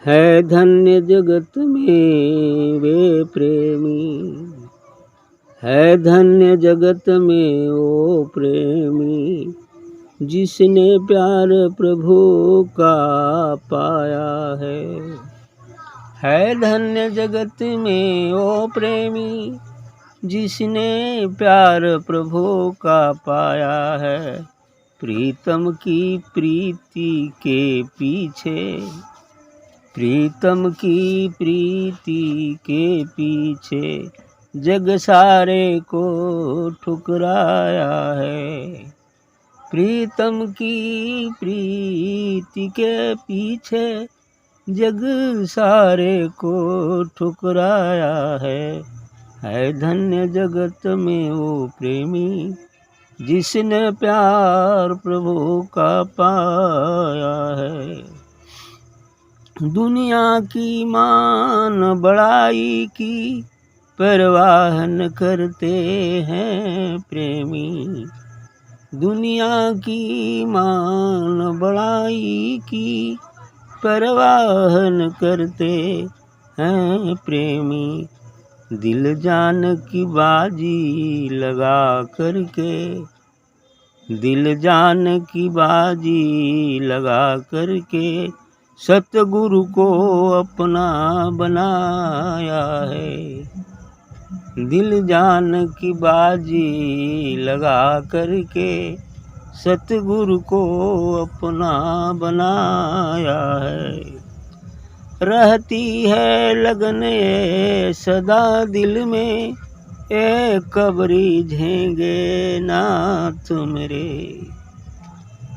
है धन्य जगत में वे प्रेमी, है धन्य जगत में वो प्रेमी, जिसने प्यार प्रभु का पाया है धन्य जगत में वो प्रेमी, जिसने प्यार प्रभु का पाया है। प्रीतम की प्रीति के पीछे, प्रीतम की प्रीति के पीछे, जग सारे को ठुकराया है। प्रीतम की प्रीति के पीछे, जग सारे को ठुकराया है धन्य जगत में वो प्रेमी, जिसने प्यार प्रभु का पाया है। दुनिया की मान बड़ाई की परवाह न करते हैं प्रेमी, दुनिया की मान बड़ाई की परवाह न करते हैं प्रेमी। दिल जान की बाजी लगा करके, दिल जान की बाजी लगा करके, सतगुरु को अपना बनाया है। दिल जान की बाजी लगा करके, सतगुरु को अपना बनाया है। रहती है लगन सदा दिल में, ए कबरी झेंगे नाथ मेरे।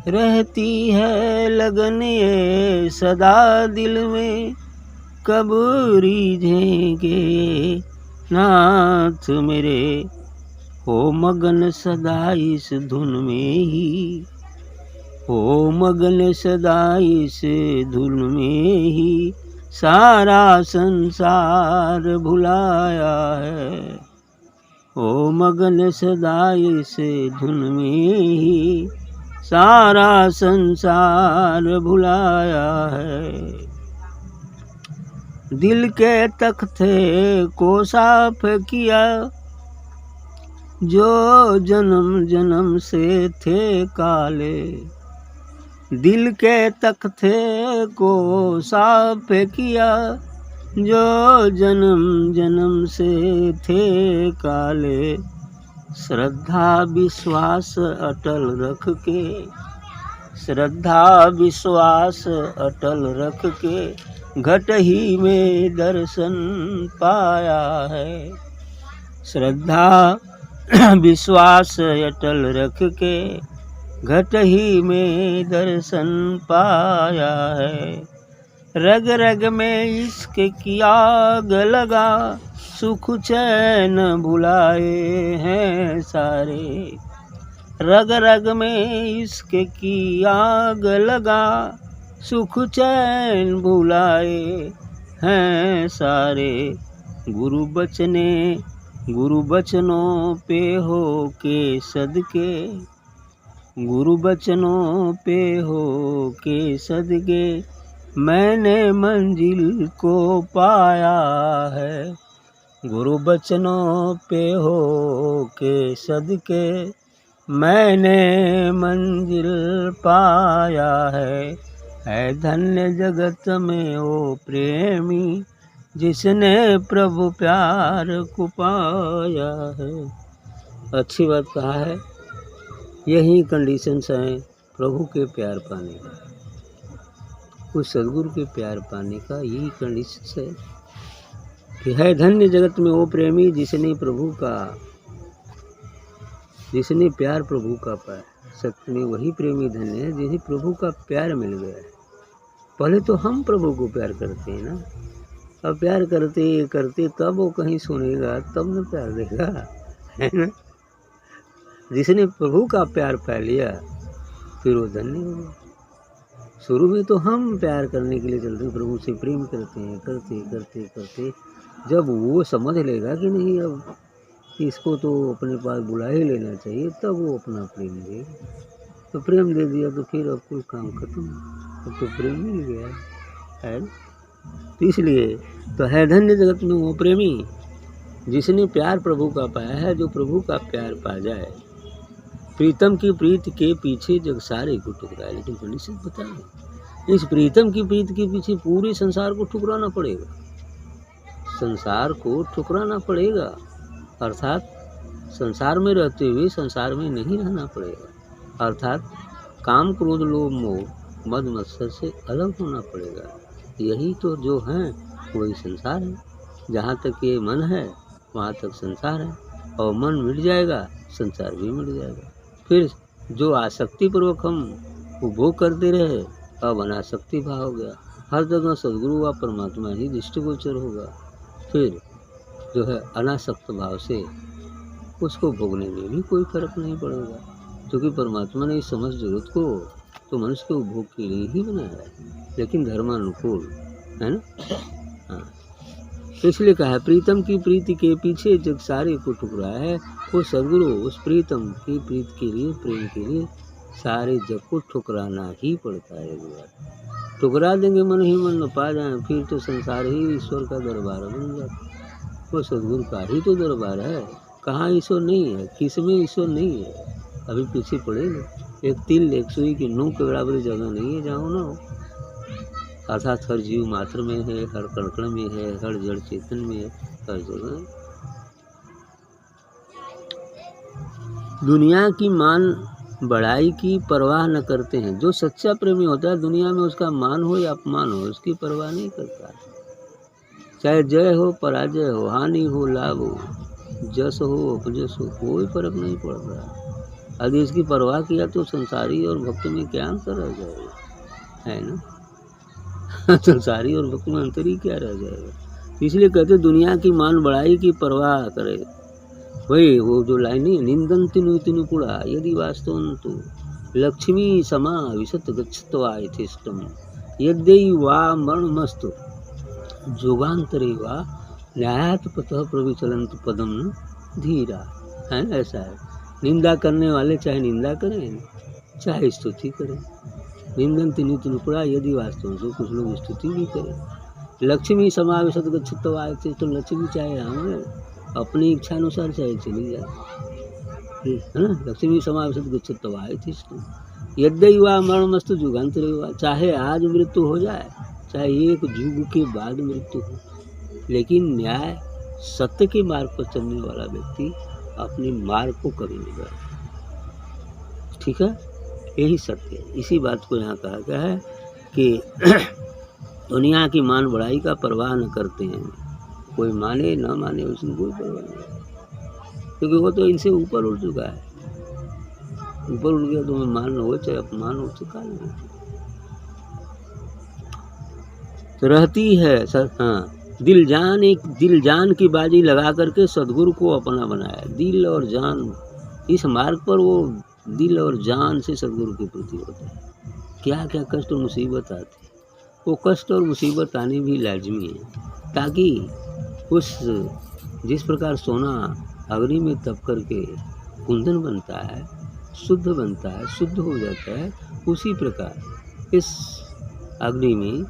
रहती है लगन सदा दिल में, कबरी झेंगे नाथ मेरे। हो मगन सदा इस धुन में ही, हो मगन सदा इस धुन में ही, सारा संसार भुलाया है। हो मगन सदा इस धुन में ही, सारा संसार भुलाया है। दिल के तख्ते को साफ किया, जो जन्म जन्म से थे काले। दिल के तख्ते को साफ किया, जो जन्म जन्म से थे काले। श्रद्धा विश्वास अटल रख के, श्रद्धा विश्वास अटल रख के, घट ही में दर्शन पाया है। श्रद्धा विश्वास अटल रख के, घट ही में दर्शन पाया है। रग रग में इश्क की आग लगा, सुख चैन भुलाए हैं सारे। रग रग में इश्क की आग लगा, सुख चैन भुलाए हैं सारे। गुरु बचनों पे हो के सदके, गुरु बचनों पे हो के सदके, मैंने मंजिल को पाया है। गुरु बचनों पे हो के सदके, मैंने मंजिल पाया है धन्य जगत में वो प्रेमी, जिसने प्रभु प्यार को पाया है। अच्छी बात कहा है। यही कंडीशंस हैं प्रभु के प्यार पाने का, उस सदगुरु के प्यार पाने का यही कंडीशंस है कि है धन्य जगत में वो प्रेमी, जिसने प्रभु का, जिसने प्यार प्रभु का पाया। सत्य में वही प्रेमी धन्य है जिसे प्रभु का प्यार मिल गया है। पहले तो हम प्रभु को प्यार करते हैं ना, अब प्यार करते करते तब वो कहीं सुनेगा तब न प्यार देगा, है ना। जिसने प्रभु का प्यार पा लिया फिर वो धन्य होगा। शुरू में तो हम प्यार करने के लिए चलते हैं, प्रभु से प्रेम करते हैं, करते करते करते जब वो समझ लेगा कि नहीं अब इसको तो अपने पास बुला ही लेना चाहिए, तब वो अपना प्रेम देगा। तो प्रेम दे दिया तो फिर अब कोई काम खत्म, अब तो प्रेम मिल गया है। तो इसलिए तो है धन्य जगत में वो प्रेमी जिसने प्यार प्रभु का पाया है। जो प्रभु का प्यार पा जाए, प्रीतम की प्रीत के पीछे जग सारे को ठुकराए। लेकिन पंडित जी बताएं, इस प्रीतम की प्रीत के पीछे पूरे संसार को ठुकराना पड़ेगा, संसार को ठुकराना पड़ेगा, अर्थात संसार में रहते हुए संसार में नहीं रहना पड़ेगा, अर्थात काम क्रोध लोभ मोह मद मत्सर से अलग होना पड़ेगा। यही तो जो है वही संसार है। जहाँ तक ये मन है वहाँ तक संसार है, और मन मिट जाएगा संसार भी मिट जाएगा। फिर जो आसक्ति पूर्वक हम उपभोग करते रहे, अब अनासक्ति भाव हो गया। हर जगह सदगुरु व परमात्मा ही दृष्टिगोचर होगा। फिर जो है अनासक्त भाव से उसको भोगने में भी कोई फर्क नहीं पड़ेगा, क्योंकि परमात्मा ने इस समस्त जगत को तो मनुष्य के उपभोग के लिए ही बनाया है, लेकिन धर्मानुकूल, है ना। हाँ, तो इसलिए कहा है प्रीतम की प्रीति के पीछे जग सारे को ठुकराया है। वो सदगुरु उस प्रीतम की प्रीत के लिए, प्रेम के लिए सारे जग को ठुकराना ही पड़ता है। ठुकरा देंगे मन ही मन न पा जाए, फिर तो संसार ही ईश्वर का दरबार बन जाता। वो सदगुरु का ही तो दरबार है। कहाँ ईश्वर नहीं है, किसमें ईश्वर नहीं है, अभी पीछे पड़ेगा। एक तिल एक सुई की नोक के बराबर जगह नहीं है जहाँ ना हो, अर्थात हर जीव मात्र में है, हर कण में है, हर जड़ चेतन में है, हर जगह है। दुनिया की मान बढ़ाई की परवाह न करते हैं। जो सच्चा प्रेमी होता है दुनिया में उसका मान हो या अपमान हो उसकी परवाह नहीं करता। चाहे जय हो पराजय हो, हानि हो लाभ हो, जस हो अपजस हो, कोई फर्क नहीं पड़ता। यदि इसकी परवाह किया तो संसारी और भक्त में क्या अंतर रह जाएगा, है ना। संसारी और भक्त में अंतर ही क्या रह जाएगा। इसलिए कहते दुनिया की मान बढ़ाई की परवाह करे। वही वो जो लाइन है, निंदन तिनु तिनु कुड़ा यदि वास्तवंतु लक्ष्मी समा विशत गच्छत्वा यथेष्टम यद्यई वा मरणमस्तु जोगांतरे वा न्यायात पतः प्रविचलंत पदम धीरा, है ऐसा है। निंदा करने वाले चाहे निंदा करें चाहे स्तुति करें, निंदन तिनु तिनु कुड़ा यदि वास्तवंतु, कुछ लोग स्तुति भी करें। लक्ष्मी समा विशत गच्छत्वा यथेष्टम, लक्ष्मी चाहे हमें अपनी इच्छा अनुसार चाहे चली जाए, है ना। लक्ष्मी समाविशत गच्छत्वा यथेष्टम यद्यई वा मरणमस्तु जुगांतरे वा, चाहे आज मृत्यु हो जाए चाहे एक युग के बाद मृत्यु हो, लेकिन न्याय सत्य के मार्ग पर चलने वाला व्यक्ति अपने मार्ग को कभी नहीं बढ़ाता। ठीक है, यही सत्य है। इसी बात को यहाँ कहा गया है कि दुनिया की मान बढ़ाई का परवाह न करते हैं। कोई माने ना माने उसमें कोई परवाह नहीं, क्योंकि वो तो इनसे ऊपर उठ चुका है। ऊपर उठ गया तो मैं मान हो चाहे अपमान हो चुका नहीं तो रहती है सर। हाँ, दिल जान की बाजी लगा करके सदगुरु को अपना बनाया। दिल और जान, इस मार्ग पर वो दिल और जान से सदगुरु के प्रति होता है। क्या क्या कष्ट और मुसीबत आती है, वो कष्ट और मुसीबत आने भी लाजमी है, ताकि उस जिस प्रकार सोना अग्नि में तप करके कुंदन बनता है, शुद्ध बनता है, शुद्ध हो जाता है, उसी प्रकार इस अग्नि में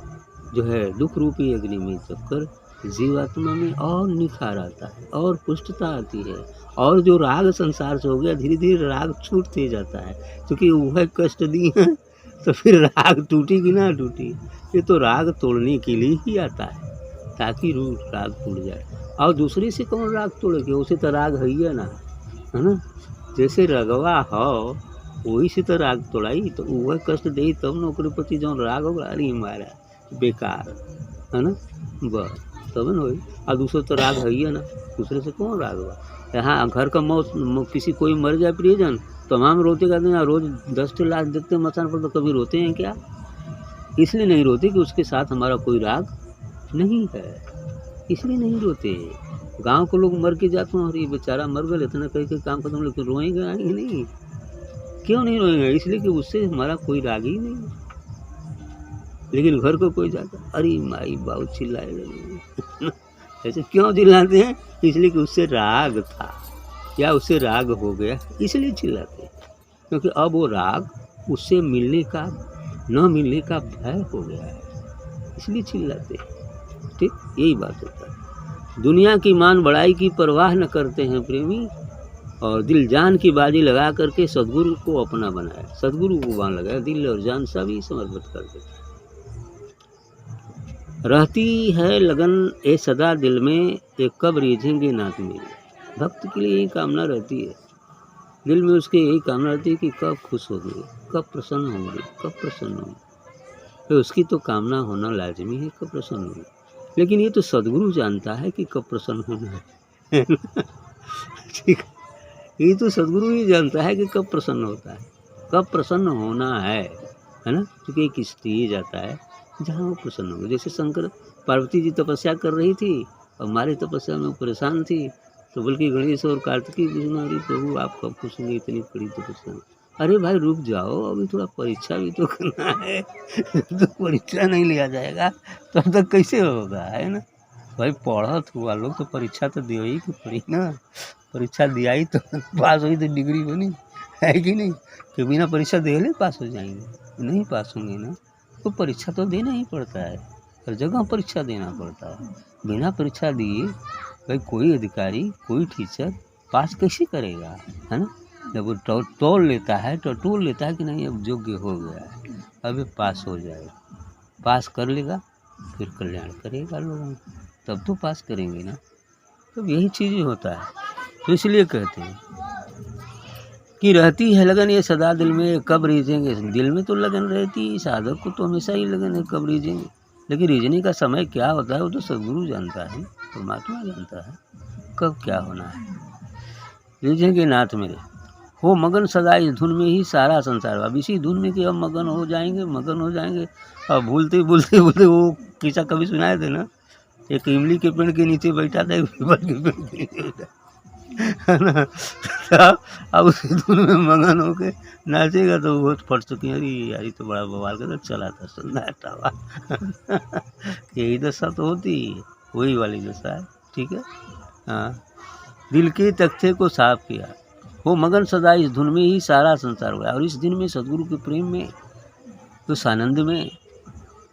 जो है दुख रूपी अग्नि में तप कर जीवात्मा में और निखार आता है और पुष्टता आती है। और जो राग संसार से हो गया धीरे धीरे राग छूटते जाता है, क्योंकि वह कष्ट दी है तो फिर राग टूटी कि ना टूटी। ये तो राग तोड़ने के लिए ही आता है, ताकि राग टूट जाए। और दूसरे से कौन राग तोड़े के, उसे तो राग है ना, है ना। जैसे रगवा हो वही से तो राग तोड़ाई, तो वह कष्ट दे तब नौकरी प्रति जो राग होगा, अरे हमारा बेकार, है ना, बस तब न हो। और दूसरे तो राग है ना, दूसरे से कौन राग हुआ। यहाँ घर का मौत किसी कोई मर जाए प्रियजन तो हम रोते कहते हैं, रोज 10 लाख देखते हैं मसान पर, तो कभी रोते हैं क्या? इसलिए नहीं रोते कि उसके साथ हमारा कोई राग नहीं है, इसलिए नहीं रोते। गांव के लोग मर के जाते हैं, और ये बेचारा मर गए इतना कहीं के काम खत्म, लेकिन रोएंगे आएंगे नहीं। क्यों नहीं रोएंगे? इसलिए कि उससे हमारा कोई राग ही नहीं है। लेकिन घर को कोई जाता, अरे माई बाबू चिल्लाए लगे ऐसे क्यों चिल्लाते हैं? इसलिए कि उससे राग था या उससे राग हो गया, इसलिए चिल्लाते हैं। क्योंकि अब वो राग उससे मिलने का न मिलने का भय हो गया है, इसलिए चिल्लाते हैं। ठीक, यही बात होता है। दुनिया की मान बढ़ाई की परवाह न करते हैं प्रेमी, और दिल जान की बाजी लगा करके सदगुरु को अपना बनाया। सदगुरु को बाण लगाया, दिल और जान सभी समर्पित कर देते। रहती है लगन ए सदा दिल में, ये कब रीझेंगे नाथ मेरे। भक्त के लिए यही कामना रहती है, दिल में उसके यही कामना रहती है कि कब खुश होंगे, कब प्रसन्न होंगे, कब प्रसन्न होंगे। तो उसकी तो कामना होना लाजमी है, कब प्रसन्न होंगे। लेकिन ये तो सदगुरु जानता है कि कब प्रसन्न होना है ठीक है, ये तो सदगुरु ही जानता है कि कब प्रसन्न होता है, कब प्रसन्न होना है ना। क्योंकि एक स्टेज आता है जहाँ वो प्रसन्न होंगे। जैसे शंकर पार्वती जी तपस्या कर रही थी और हमारी तपस्या में परेशान थी, तो बल्कि गणेश और कार्तिकी पूछना, अरे प्रभु आप कब खुश होंगे, इतनी बड़ी तपस्या में। अरे भाई रुक जाओ, अभी थोड़ा परीक्षा भी तो करना है तो परीक्षा नहीं लिया जाएगा तब तक कैसे होगा, है ना। भाई पढ़त हुआ लोग तो परीक्षा तो दियो ही कि पड़ी ना, परीक्षा दिया ही तो पास हुई तो डिग्री बनी, है कि नहीं। कि बिना परीक्षा दे ले पास हो जाएंगे, नहीं पास होंगे ना। तो परीक्षा तो देना ही पड़ता है, हर जगह परीक्षा देना पड़ता है। बिना परीक्षा दिए भाई कोई अधिकारी, कोई टीचर पास कैसे करेगा, है ना। जब वो तोल लेता है, टटोल लेता है कि नहीं अब योग्य हो गया है, अब पास हो जाएगा, पास कर लेगा, फिर कल्याण करेगा लोगों का, तब तो पास करेंगे ना। तो यही चीज़ होता है। तो इसलिए कहते हैं कि रहती है लगन ये सदा दिल में, कब रीझेंगे। दिल में तो लगन रहती है, साधक को तो हमेशा ही लगन है कब रीझेंगे। लेकिन रीझने का समय क्या होता है वो तो सदगुरु जानता है, परमात्मा जानता है कब क्या होना है। रीझेंगे नाथ मेरे, हो मगन सदा इस धुन में ही सारा संसार। अब इसी धुन में कि हम मगन हो जाएंगे, मगन हो जाएंगे। अब भूलते भूलते भूलते वो किस्सा कभी सुनाए थे ना, एक इमली के पेड़ के नीचे बैठा था, एक पीपल के पेड़ के नीचे बैठा, है ना। अब उसी धुन में मगन होके नाचेगा तो बहुत फट चुकी। अरे यार ये तो बड़ा बवाल का चला था सन्नाटा हुआ यही दशा तो होती है, वही वाली दशा है, ठीक है। हाँ, दिल के तख्ते को साफ किया, वो मगन सदा इस धुन में ही सारा संसार हुआ। और इस दिन में सदगुरु के प्रेम में, उस आनंद में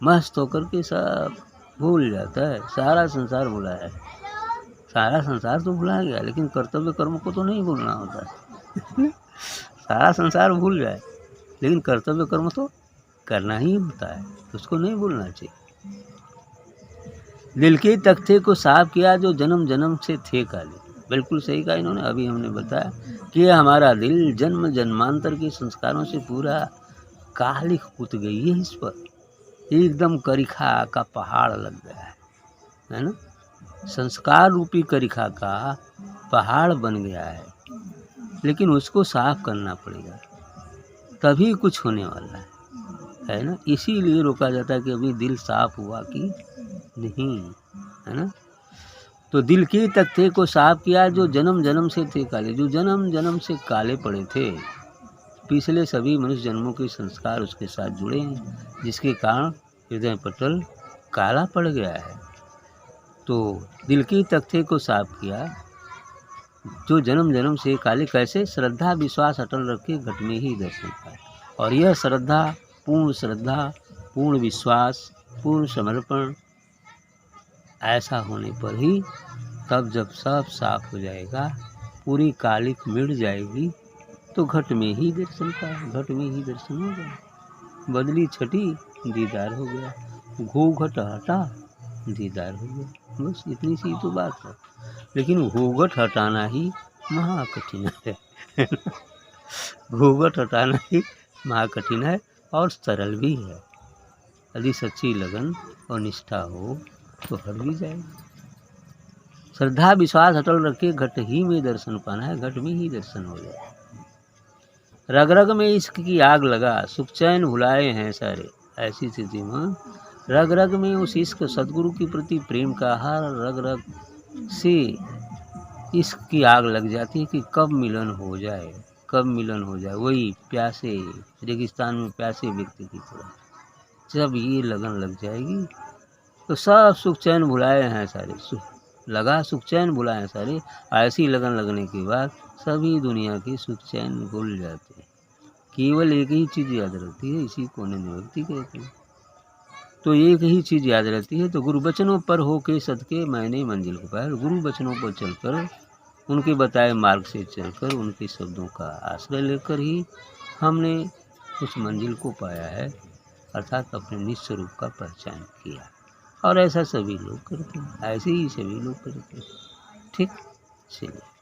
मस्त होकर के सब भूल जाता है, सारा संसार भुला है। सारा संसार तो भुला गया, लेकिन कर्तव्य कर्म को तो नहीं भूलना होता है सारा संसार भूल जाए, लेकिन कर्तव्य कर्म तो करना ही होता है, उसको नहीं भूलना चाहिए। दिल के तख्ते को साफ किया जो जन्म जन्म से थे काले। बिल्कुल सही कहा इन्होंने, अभी हमने बताया कि हमारा दिल जन्म जन्मांतर के संस्कारों से पूरा कालिक पुत गई है, इस पर एकदम करिखा का पहाड़ लग गया है ना। संस्कार रूपी करिखा का पहाड़ बन गया है, लेकिन उसको साफ करना पड़ेगा, तभी कुछ होने वाला है ना। इसीलिए रोका जाता है कि अभी दिल साफ हुआ कि नहीं, है ना। तो दिल के तख्ते को साफ किया जो जन्म जन्म से थे काले, जो जन्म जन्म से काले पड़े थे, पिछले सभी मनुष्य जन्मों के संस्कार उसके साथ जुड़े हैं, जिसके कारण हृदय पटल काला पड़ गया है। तो दिल के तख्ते को साफ किया जो जन्म जन्म से काले, कैसे? श्रद्धा विश्वास अटल रखे घट में ही दर्शन पाए। और यह श्रद्धा, पूर्ण विश्वास, पूर्ण समर्पण ऐसा होने पर ही, तब जब सब साफ हो जाएगा, पूरी कालिक मिट जाएगी, तो घट में ही दर्शन पाए, घट में ही दर्शन हो गया। बदली छटी दीदार हो गया, घूंघट हटा दीदार हो गया। बस इतनी सी तो बात है, लेकिन घूंघट हटाना ही महाकठिन है घूंघट हटाना ही महाकठिन है और सरल भी है। यदि सच्ची लगन और निष्ठा हो तो हट भी जाएगी। श्रद्धा विश्वास अटल रखे घट ही में दर्शन पाना है, घट में ही दर्शन हो जाए। रग रग में इश्क की आग लगा, सुख चैन भुलाए हैं सारे। ऐसी स्थिति में रग रग में उस इश्क सदगुरु के प्रति प्रेम का हर रग रग से इश्क की आग लग जाती है कि कब मिलन हो जाए, कब मिलन हो जाए। वही प्यासे रेगिस्तान में प्यासे व्यक्ति की तरह जब ये लगन लग जाएगी तो सब सुख चैन भुलाए हैं सारे, लगा सुख चैन भुलाए हैं सारे। ऐसी लगन लगने के बाद सभी दुनिया के सुख चैन भूल जाते हैं, केवल एक ही चीज़ याद रहती है, इसी को निवृत्ति कहते हैं। तो एक ही चीज़ याद रहती है। तो गुरु वचनों पर हो के सदके मैंने मंजिल को पाया। गुरु वचनों पर चलकर, उनके बताए मार्ग से चलकर, उनके शब्दों का आश्रय लेकर ही हमने उस मंजिल को पाया है, अर्थात अपने निज स्वरूप का पहचान किया। और ऐसा सभी लोग करते हैं, ऐसे ही सभी लोग करते हैं। ठीक, चलिए।